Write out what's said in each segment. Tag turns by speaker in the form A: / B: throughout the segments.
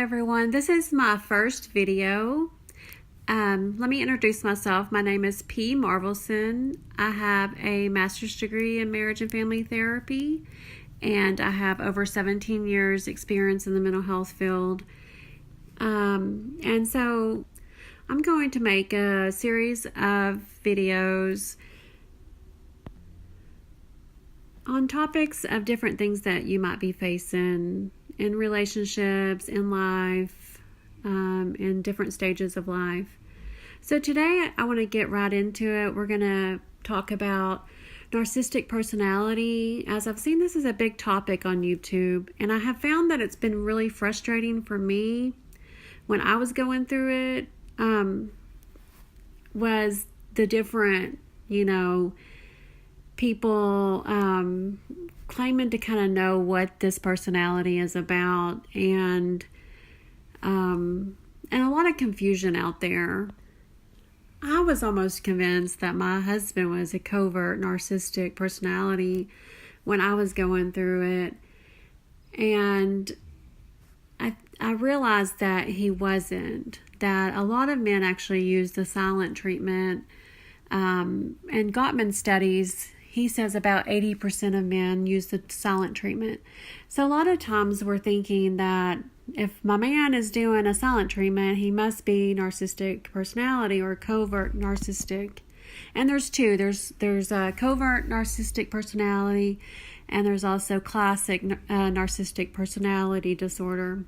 A: everyone. This is my first video. Let me introduce myself. My name is P. Marvelson. I have a master's degree in marriage and family therapy, and I have over 17 years experience in the mental health field. And so I'm going to make a series of videos on topics of different things that you might be facing in relationships, in life, in different stages of life. So today I want to get right into it. We're going to talk about narcissistic personality. As I've seen, this is a big topic on YouTube, and I have found that it's been really frustrating for me when I was going through it, was the different, people claiming to kind of know what this personality is about, and a lot of confusion out there. I was almost convinced that my husband was a covert narcissistic personality when I was going through it, and I realized that he wasn't, that a lot of men actually use the silent treatment. And Gottman studies, he says about 80% of men use the silent treatment. So a lot of times we're thinking that if my man is doing a silent treatment, he must be narcissistic personality or covert narcissistic. And there's two. There's a covert narcissistic personality, and there's also classic narcissistic personality disorder.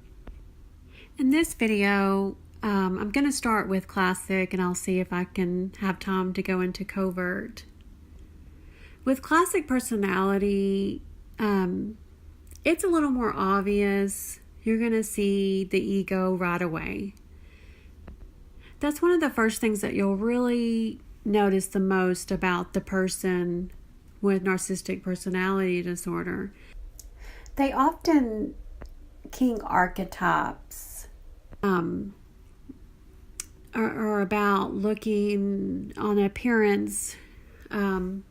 A: In this video, I'm going to start with classic, and I'll see if I can have time to go into covert. With classic personality, it's a little more obvious. You're going to see the ego right away. That's one of the first things that you'll really notice the most about the person with narcissistic personality disorder. They often king archetypes are about looking on appearance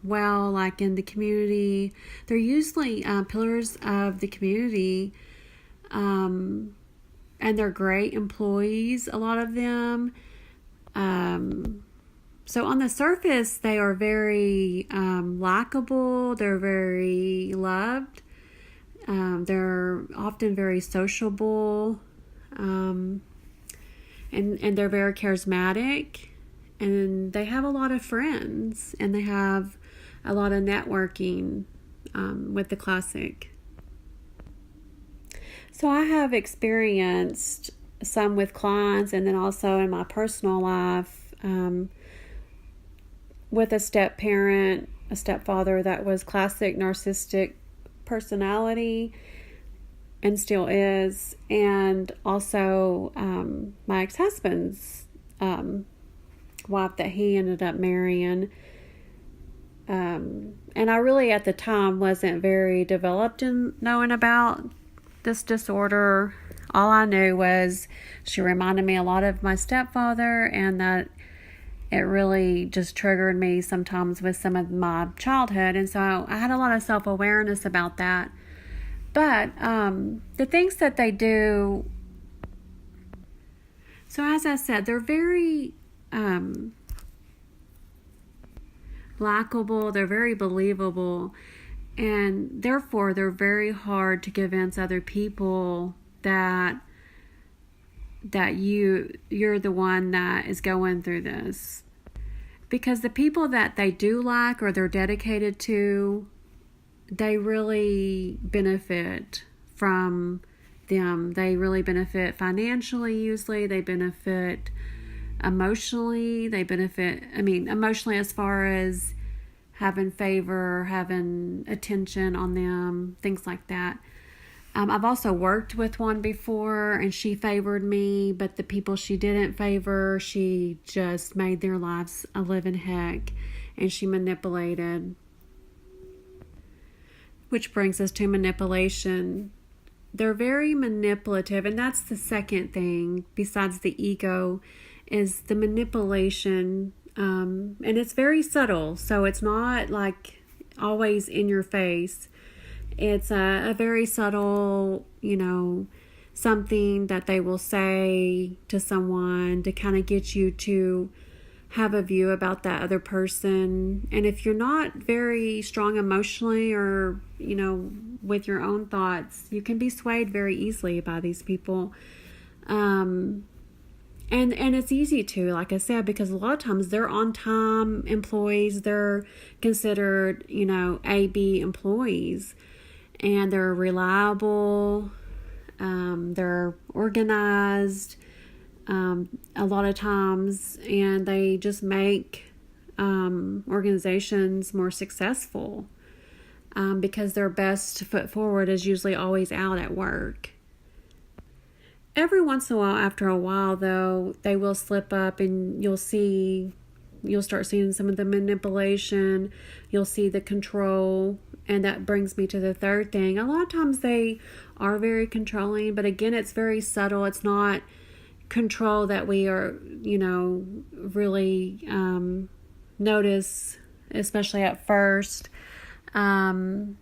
A: well, like in the community. They're usually pillars of the community, and they're great employees, a lot of them. So on the surface, they are very likable. They're very loved. They're often very sociable. And they're very charismatic, and they have a lot of friends, and they have a lot of networking with the classic. So I have experienced some with clients, and then also in my personal life with a step-parent, a stepfather that was classic narcissistic personality and still is, and also my ex-husband's wife that he ended up marrying. And I really at the time wasn't very developed in knowing about this disorder. All I knew was she reminded me a lot of my stepfather, and that it really just triggered me sometimes with some of my childhood, and so I had a lot of self-awareness about that. But the things that they do, so as I said, they're very likable, they're very believable, and therefore they're very hard to convince other people that you're the one that is going through this. Because the people that they do like or they're dedicated to, they really benefit from them. They really benefit financially, usually. They benefit emotionally. They benefit, emotionally as far as having favor, having attention on them, things like that. I've also worked with one before, and she favored me, but the people she didn't favor, she just made their lives a living heck, and she manipulated. Which brings us to manipulation. They're very manipulative, and that's the second thing, besides the ego, is the manipulation. And it's very subtle, so it's not like always in your face. It's a very subtle, something that they will say to someone to kind of get you to have a view about that other person. And if you're not very strong emotionally or, with your own thoughts, you can be swayed very easily by these people. And it's easy to, like I said, because a lot of times they're on-time employees. They're considered, AB employees. And they're reliable. They're organized. A lot of times, and they just make organizations more successful because their best foot forward is usually always out at work. Every once in a while, after a while, though, they will slip up, and you'll start seeing some of the manipulation. You'll see the control, and that brings me to the third thing. A lot of times they are very controlling, but again, it's very subtle. It's not control that we are, really notice, especially at first. And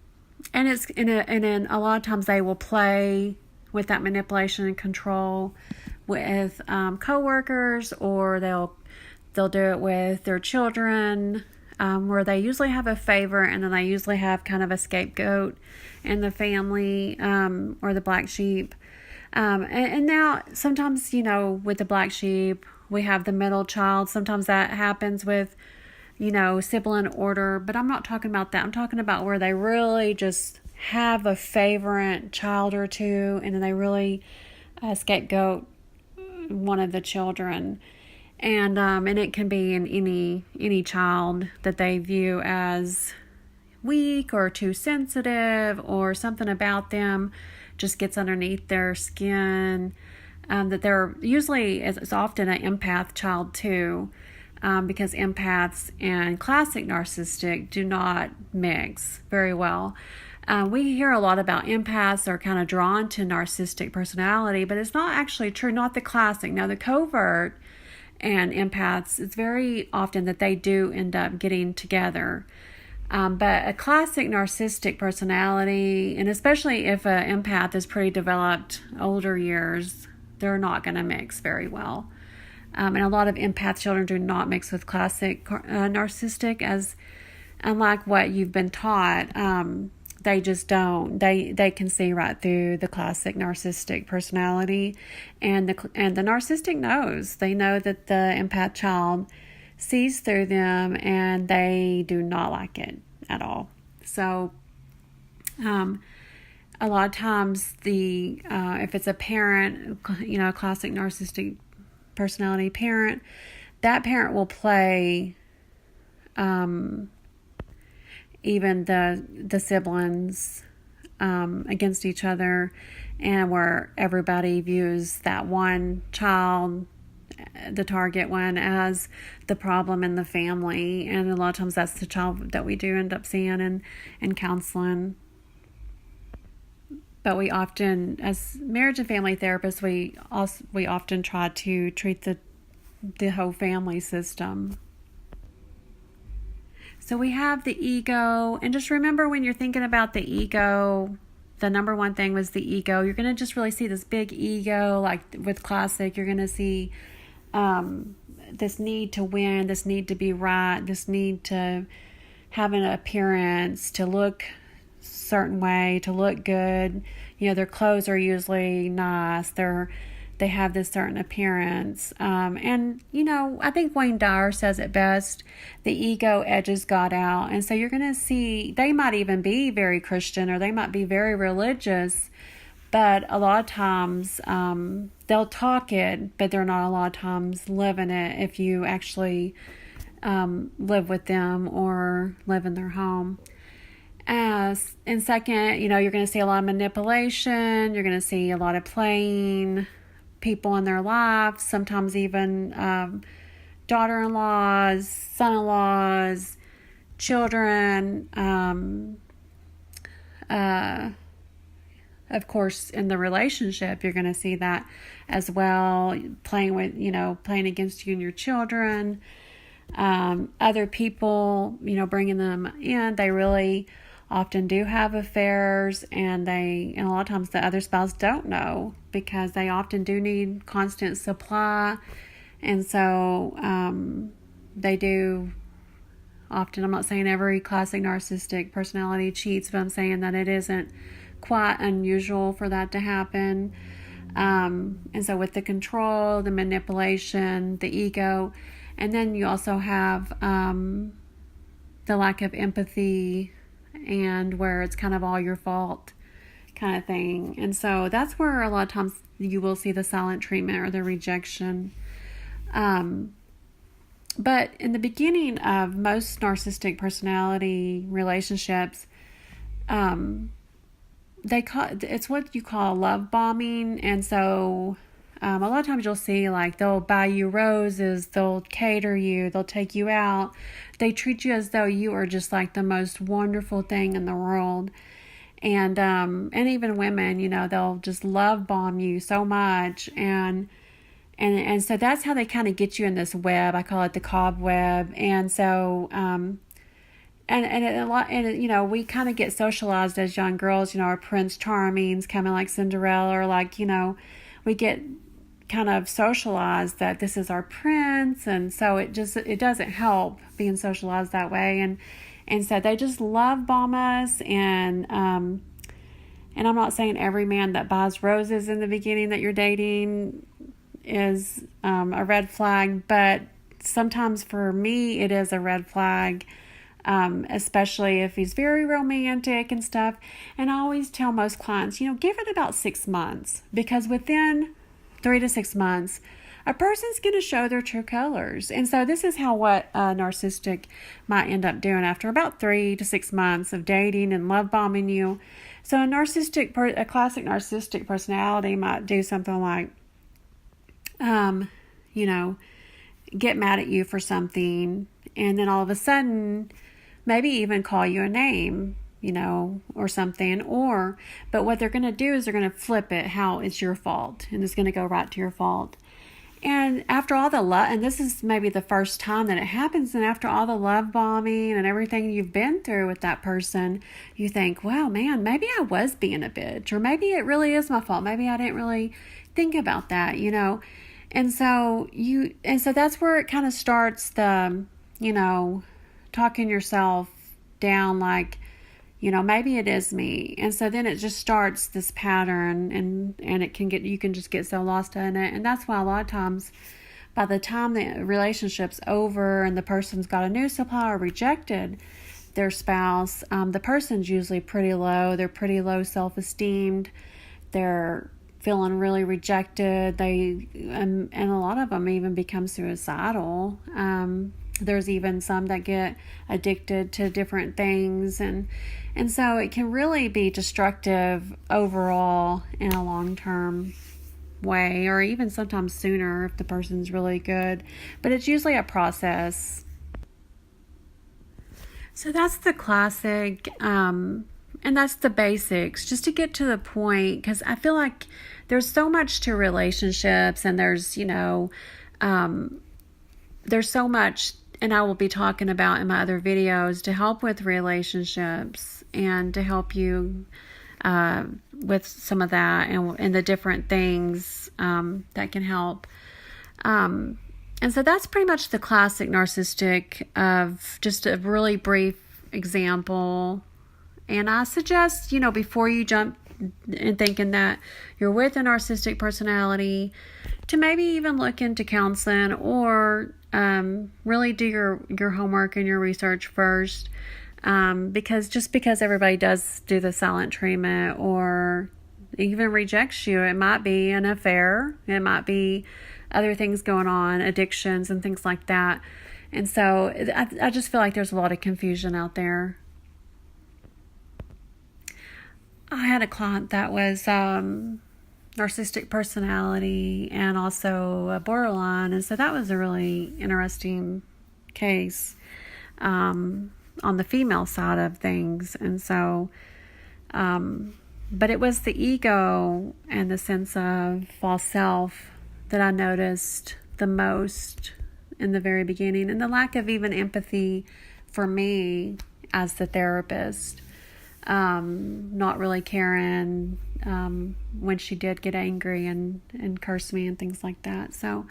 A: then a lot of times they will play with that manipulation and control with coworkers, or they'll do it with their children, where they usually have a favorite, and then they usually have kind of a scapegoat in the family, or the black sheep. And now sometimes, with the black sheep, we have the middle child. Sometimes that happens with, sibling order, but I'm not talking about that. I'm talking about where they really just have a favorite child or two, and then they really scapegoat one of the children. And it can be in any child that they view as weak or too sensitive, or something about them just gets underneath their skin, that they're usually, it's often an empath child too, because empaths and classic narcissistic do not mix very well. We hear a lot about empaths are kind of drawn to narcissistic personality, but it's not actually true, not the classic. Now, the covert and empaths, it's very often that they do end up getting together. But a classic narcissistic personality, and especially if an empath is pretty developed, older years, they're not going to mix very well. And a lot of empath children do not mix with classic narcissistic, as unlike what you've been taught, they just don't. They can see right through the classic narcissistic personality, and the narcissistic knows. They know that the empath child sees through them, and they do not like it at all. So a lot of times if it's a parent, a classic narcissistic personality parent, that parent will play even the siblings against each other, and where everybody views that one child, the target one, as the problem in the family. And a lot of times that's the child that we do end up seeing in counseling. But we often, as marriage and family therapists, we often try to treat the whole family system. So we have the ego, and just remember, when you're thinking about the ego, the number one thing was the ego. You're going to just really see this big ego, like with classic. You're going to see this need to win, this need to be right, this need to have an appearance, to look a certain way, to look good. Their clothes are usually nice. They have this certain appearance. And I think Wayne Dyer says it best: the ego edges God out. And so you're going to see, they might even be very Christian, or they might be very religious, but a lot of times they'll talk it, but they're not a lot of times living it if you actually live with them or live in their home. And second, you're going to see a lot of manipulation. You're going to see a lot of playing people in their lives, sometimes even daughter-in-laws, son-in-laws, children. Of course, in the relationship, you're going to see that as well, playing against you and your children. Other people, bringing them in, they really often do have affairs, and a lot of times the other spouse don't know, because they often do need constant supply. And so they do often, I'm not saying every classic narcissistic personality cheats, but I'm saying that it isn't quite unusual for that to happen. And so with the control, the manipulation, the ego, and then you also have the lack of empathy, and where it's kind of all your fault kind of thing. And so that's where a lot of times you will see the silent treatment or the rejection. But in the beginning of most narcissistic personality relationships, it's what you call love bombing. And so a lot of times you'll see, like, they'll buy you roses, they'll cater you, they'll take you out, they treat you as though you are just like the most wonderful thing in the world. And even women, they'll just love bomb you so much, and so that's how they kind of get you in this web. I call it the cobweb. And so we kind of get socialized as young girls, our Prince Charmings coming like Cinderella, or like, we get kind of socialized that this is our prince. And so it doesn't help being socialized that way. And so they just love bomb us. And I'm not saying every man that buys roses in the beginning that you're dating is a red flag, but sometimes for me it is a red flag, especially if he's very romantic and stuff. And I always tell most clients, give it about 6 months, because within 3 to 6 months, a person's going to show their true colors. And so this is what a narcissistic might end up doing after about 3 to 6 months of dating and love bombing you. So a classic narcissistic personality might do something like, get mad at you for something, and then all of a sudden maybe even call you a name, or something. But what they're going to do is they're going to flip it how it's your fault, and it's going to go right to your fault. And after all the love, and this is maybe the first time that it happens, and after all the love bombing and everything you've been through with that person, you think, wow, man, maybe I was being a bitch, or maybe it really is my fault. Maybe I didn't really think about that, And so that's where it kind of starts the, talking yourself down, like, maybe it is me. And so then it just starts this pattern, and you can just get so lost in it. And that's why a lot of times, by the time the relationship's over and the person's got a new supply or rejected their spouse, the person's usually pretty low. They're pretty low self-esteemed. They're feeling really rejected. And a lot of them even become suicidal. There's even some that get addicted to different things, and so it can really be destructive overall in a long-term way, or even sometimes sooner if the person's really good. But it's usually a process. So that's the classic, and that's the basics, just to get to the point, because I feel like there's so much to relationships, and there's so much, and I will be talking about in my other videos, to help with relationships and to help you with some of that, and the different things that can help. And so that's pretty much the classic narcissistic, of just a really brief example. And I suggest, before you jump in thinking that you're with a narcissistic personality, to maybe even look into counseling, or really do your homework and your research first. Because everybody does do the silent treatment or even rejects you, it might be an affair, it might be other things going on, addictions and things like that. And so I just feel like there's a lot of confusion out there. I had a client that was narcissistic personality and also a borderline, and so that was a really interesting case on the female side of things. And so but it was the ego and the sense of false self that I noticed the most in the very beginning, and the lack of even empathy for me as the therapist. not really caring when she did get angry and curse me and things like that. So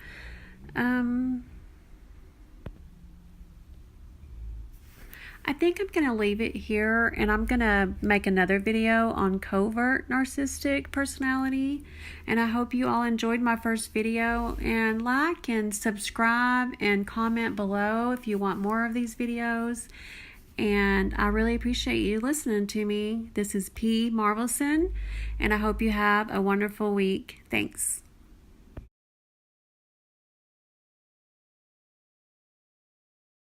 A: I think I'm going to leave it here, and I'm going to make another video on covert narcissistic personality. And I hope you all enjoyed my first video, and like and subscribe and comment below if you want more of these videos. And I really appreciate you listening to me. This is P. Marvelson, and I hope you have a wonderful week. Thanks.